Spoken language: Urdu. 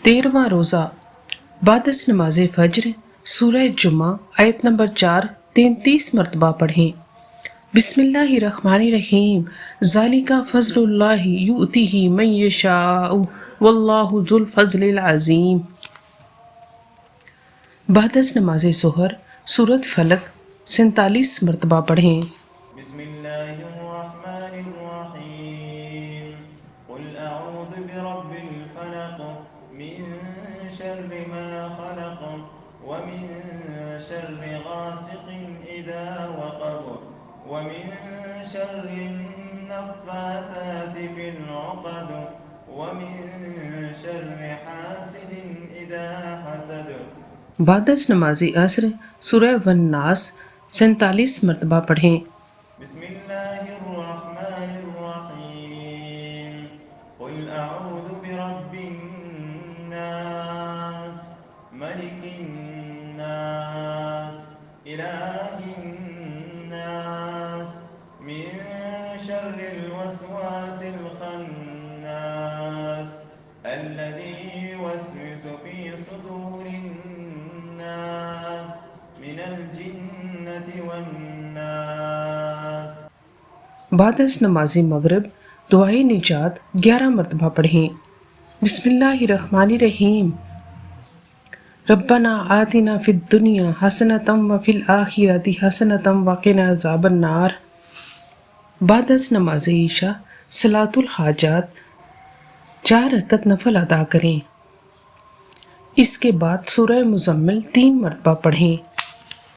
13واں روزہ بعد از نماز فجر سورہ جمعہ آیت نمبر 4 33 مرتبہ پڑھیں۔ بسم اللہ الرحمن الرحیم، ذالک فضل اللہ یؤتیہ من یشاء واللہ ذو الفضل العظیم۔ بعد از نماز ظہر سورۃ فلق 47 مرتبہ پڑھیں۔ بسم اللہ الرحمن الرحیم، قل اعوذ برب الفلق من شر ما خلق ومن شر غاسق اذا وقب ومن شر النفاثات في العقد ومن شر حاسد اذا حسد۔ بعد از نماز عصر سورہ والناس 47 مرتبہ پڑھیں۔ بسم اللہ الرحمن الرحیم، قل اعوذ برب الناس ملک الناس الہ الناس من شر الوسواس الخناس الذي يوسوس في صدور الناس من الجنة والناس۔ بعد از نماز مغرب دعائے نجات 11 مرتبہ پڑھیں۔ بسم اللہ الرحمن الرحیم، ربنا آتنا فی الدنیا حسنۃ وفی الآخرۃ حسنۃ وقنا عذاب النار۔ بعد از نماز عشاء صلاۃ الحاجات 4 رکعت نفل ادا کریں۔ اس کے بعد سورہ مزمل 3 مرتبہ پڑھیں۔